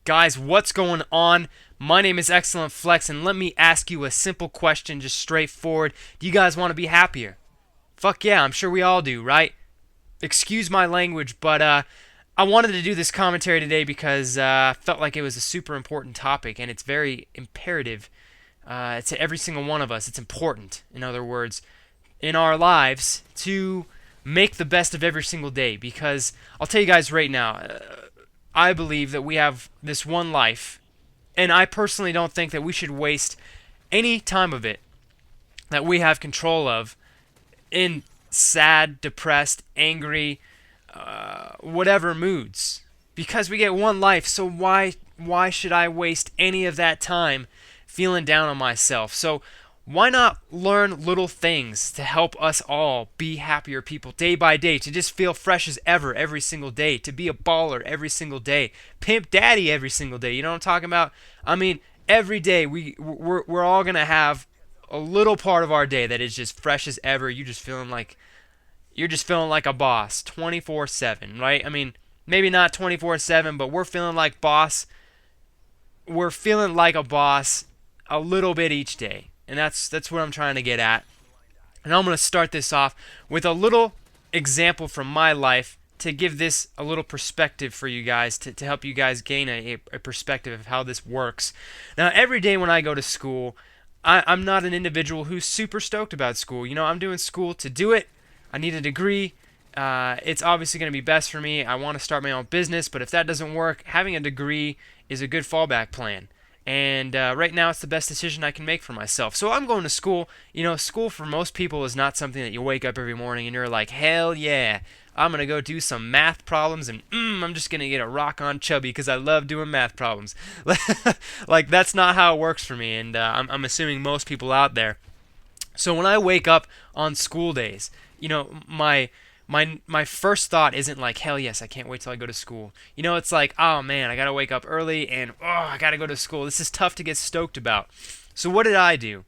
Guys, what's going on? My name is XilentFlex, and let me ask you a simple question, just straightforward. Do you guys want to be happier? Fuck yeah, I'm sure we all do, right? Excuse my language, but I wanted to do this commentary today because I felt like it was a super important topic, and it's very imperative to every single one of us. It's important, in other words, in our lives to make the best of every single day, because I'll tell you guys right now, I believe that we have this one life, and I personally don't think that we should waste any time of it that we have control of in sad, depressed, angry, whatever moods. Because we get one life, so why should I waste any of that time feeling down on myself? So why not learn little things to help us all be happier people day by day, to just feel fresh as ever every single day, to be a baller every single day, pimp daddy every single day. You know what I'm talking about? I mean, every day we're all gonna have a little part of our day that is just fresh as ever. You're just feeling like a boss 24/7, right? I mean, maybe not 24/7, but we're feeling like boss. We're feeling like a boss a little bit each day. And that's what I'm trying to get at. And I'm going to start this off with a little example from my life to give this a little perspective for you guys, to help you guys gain a perspective of how this works. Now, every day when I go to school, I'm not an individual who's super stoked about school. You know, I'm doing school to do it. I need a degree. It's obviously going to be best for me. I want to start my own business, but if that doesn't work, having a degree is a good fallback plan. And right now, it's the best decision I can make for myself. So I'm going to school. You know, school for most people is not something that you wake up every morning and you're like, hell yeah, I'm going to go do some math problems and I'm just going to get a rock on chubby because I love doing math problems. Like, that's not how it works for me, and I'm assuming most people out there. So when I wake up on school days, you know, my first thought isn't like, hell yes, I can't wait till I go to school. You know, it's like, oh man, I gotta wake up early and I gotta go to school. This is tough to get stoked about. So what did I do?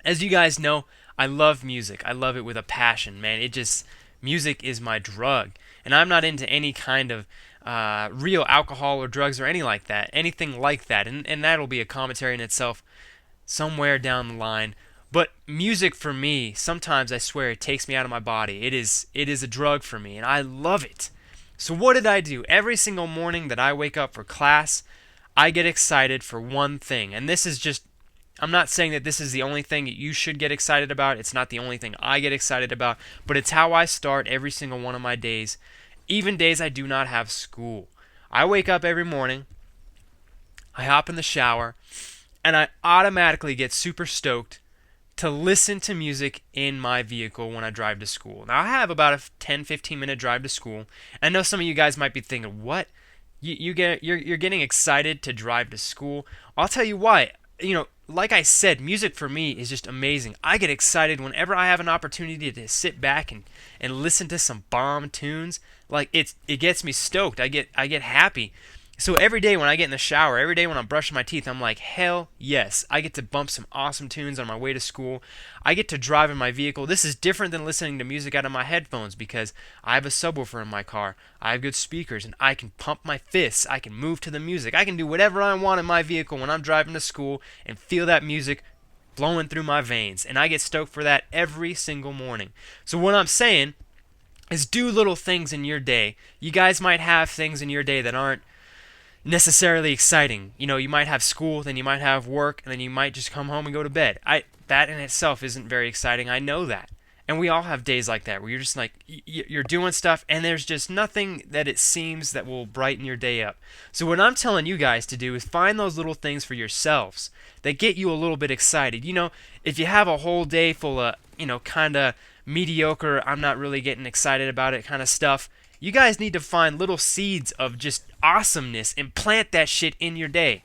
As you guys know, I love music. I love it with a passion, man. Music is my drug. And I'm not into any kind of real alcohol or drugs or anything like that. And that'll be a commentary in itself somewhere down the line. But music for me, sometimes I swear it takes me out of my body. It is a drug for me, and I love it. So what did I do? Every single morning that I wake up for class, I get excited for one thing. And this is just, I'm not saying that this is the only thing that you should get excited about. It's not the only thing I get excited about, but it's how I start every single one of my days, even days I do not have school. I wake up every morning, I hop in the shower, and I automatically get super stoked to listen to music in my vehicle when I drive to school. Now, I have about a 10-15 minute drive to school. I know some of you guys might be thinking, what? You're getting excited to drive to school? I'll tell you why. You know, like I said, music for me is just amazing. I get excited whenever I have an opportunity to sit back and listen to some bomb tunes. Like, it gets me stoked. I get happy. So every day when I get in the shower, every day when I'm brushing my teeth, I'm like, hell yes, I get to bump some awesome tunes on my way to school. I get to drive in my vehicle. This is different than listening to music out of my headphones because I have a subwoofer in my car. I have good speakers, and I can pump my fists. I can move to the music. I can do whatever I want in my vehicle when I'm driving to school and feel that music flowing through my veins. And I get stoked for that every single morning. So what I'm saying is do little things in your day. You guys might have things in your day that aren't necessarily exciting. You know, you might have school, then you might have work, and then you might just come home and go to bed. That in itself isn't very exciting. I know that. And we all have days like that where you're just like, you're doing stuff and there's just nothing that it seems that will brighten your day up. So what I'm telling you guys to do is find those little things for yourselves that get you a little bit excited. You know, if you have a whole day full of, you know, kind of mediocre, I'm not really getting excited about it kind of stuff, you guys need to find little seeds of just awesomeness and plant that shit in your day.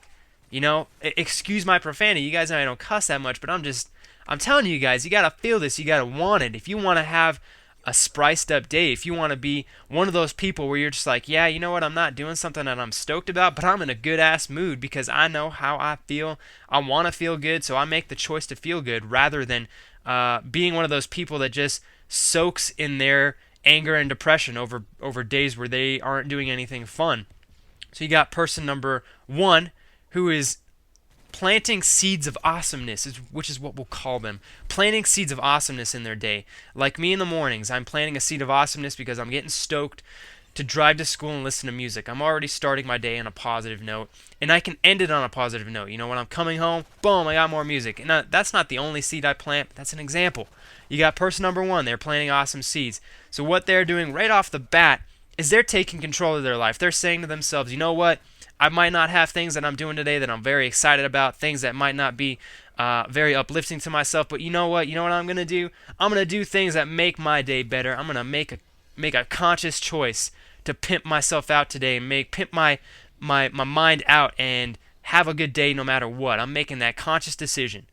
You know, excuse my profanity. You guys know I don't cuss that much, but I'm telling you guys, you gotta feel this. You gotta want it. If you want to have a spiced up day, if you want to be one of those people where you're just like, yeah, you know what, I'm not doing something that I'm stoked about, but I'm in a good ass mood because I know how I feel. I want to feel good, so I make the choice to feel good rather than being one of those people that just soaks in their anger and depression over days where they aren't doing anything fun. So you got person number one, who is planting seeds of awesomeness, which is what we'll call them. Planting seeds of awesomeness in their day. Like me in the mornings, I'm planting a seed of awesomeness because I'm getting stoked to drive to school and listen to music. I'm already starting my day on a positive note, and I can end it on a positive note. You know, when I'm coming home, boom, I got more music. And that's not the only seed I plant, but that's an example. You got person number one, they're planting awesome seeds. So what they're doing right off the bat is they're taking control of their life. They're saying to themselves, you know what? I might not have things that I'm doing today that I'm very excited about, things that might not be very uplifting to myself, but you know what? You know what I'm going to do? I'm going to do things that make my day better. I'm going to make a conscious choice to pimp myself out today and pimp my mind out and have a good day no matter what. I'm making that conscious decision.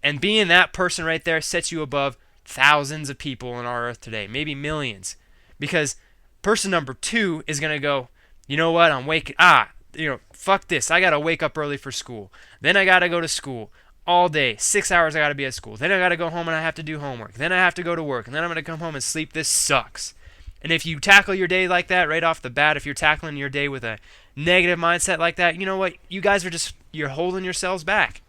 And being that person right there sets you above thousands of people on our earth today, maybe millions. Because person number two is going to go, you know what? Fuck this. I got to wake up early for school. Then I got to go to school all day. 6 hours I got to be at school. Then I got to go home and I have to do homework. Then I have to go to work. And then I'm going to come home and sleep. This sucks. And if you tackle your day like that right off the bat, if you're tackling your day with a negative mindset like that, you know what? You guys you're holding yourselves back.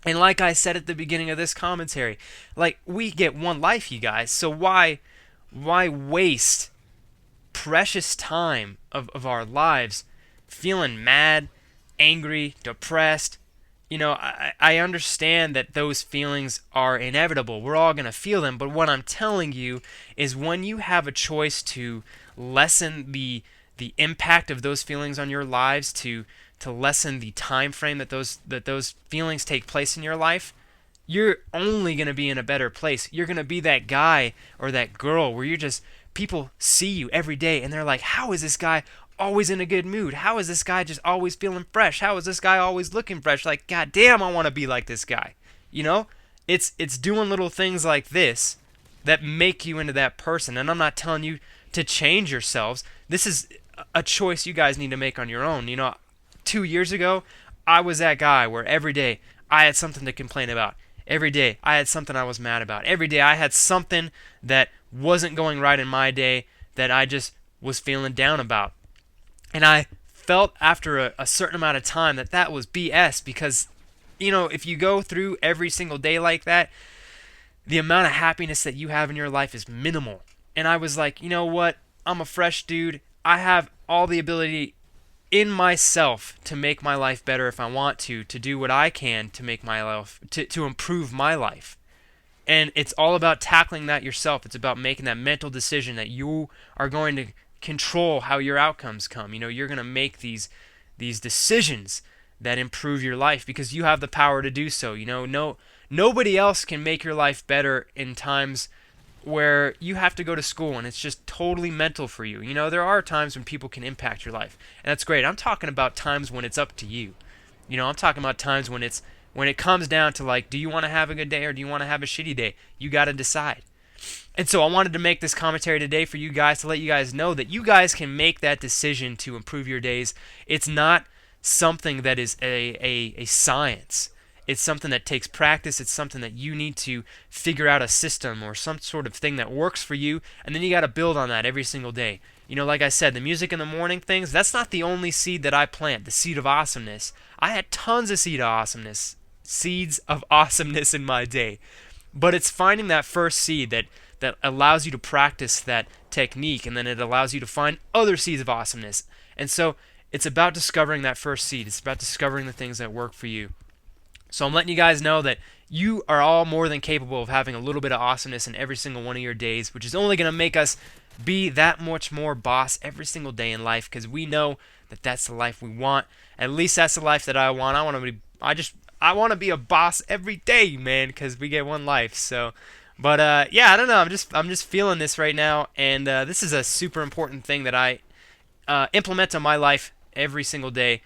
And like I said at the beginning of this commentary, like, we get one life, you guys. So why waste precious time of our lives feeling mad, angry, depressed? You know, I understand that those feelings are inevitable. We're all going to feel them. But what I'm telling you is, when you have a choice to lessen the impact of those feelings on your lives, to lessen the time frame that those feelings take place in your life, you're only going to be in a better place. You're going to be that guy or that girl where people see you every day and they're like, how is this guy always in a good mood? How is this guy just always feeling fresh? How is this guy always looking fresh? Like, god damn, I want to be like this guy. You know? It's doing little things like this that make you into that person. And I'm not telling you to change yourselves. This is a choice you guys need to make on your own. You know, 2 years ago, I was that guy where every day I had something to complain about. Every day I had something I was mad about. Every day I had something that wasn't going right in my day that I just was feeling down about. And I felt after a certain amount of time that was BS, because, you know, if you go through every single day like that, the amount of happiness that you have in your life is minimal. And I was like, you know what? I'm a fresh dude. I have all the ability in myself to make my life better if I want to do what I can to make my life, to improve my life. And it's all about tackling that yourself. It's about making that mental decision that you are going to control how your outcomes come. You know, you're going to make these decisions that improve your life because you have the power to do so. You know, nobody else can make your life better in times where you have to go to school and it's just totally mental for you. You know, there are times when people can impact your life, and that's great. I'm talking about times when it's up to you. You know, I'm talking about times when it comes down to, like, do you want to have a good day or do you want to have a shitty day? You got to decide. And so I wanted to make this commentary today for you guys to let you guys know that you guys can make that decision to improve your days. It's not something that is a science. It's something that takes practice. It's something that you need to figure out a system or some sort of thing that works for you, and then you got to build on that every single day. You know, like I said, the music in the morning things, that's not the only seed that I plant, the seed of awesomeness. I had tons of seeds of awesomeness in my day. But it's finding that first seed that allows you to practice that technique, and then it allows you to find other seeds of awesomeness. And so it's about discovering that first seed. It's about discovering the things that work for you. So I'm letting you guys know that you are all more than capable of having a little bit of awesomeness in every single one of your days, which is only going to make us be that much more boss every single day in life, because we know that that's the life we want. At least that's the life that I want. I want to be a boss every day, man, because we get one life. So, but yeah, I don't know. I'm just feeling this right now, and this is a super important thing that I implement in my life every single day.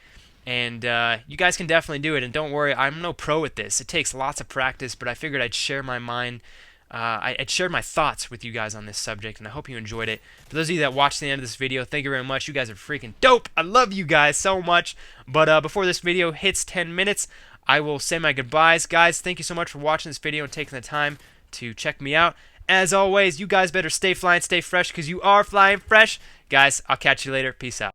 And you guys can definitely do it. And don't worry, I'm no pro at this. It takes lots of practice, but I figured I'd share my mind. I'd share my thoughts with you guys on this subject, and I hope you enjoyed it. For those of you that watched the end of this video, thank you very much. You guys are freaking dope. I love you guys so much. But before this video hits 10 minutes, I will say my goodbyes. Guys, thank you so much for watching this video and taking the time to check me out. As always, you guys better stay flying, stay fresh, because you are flying fresh. Guys, I'll catch you later. Peace out.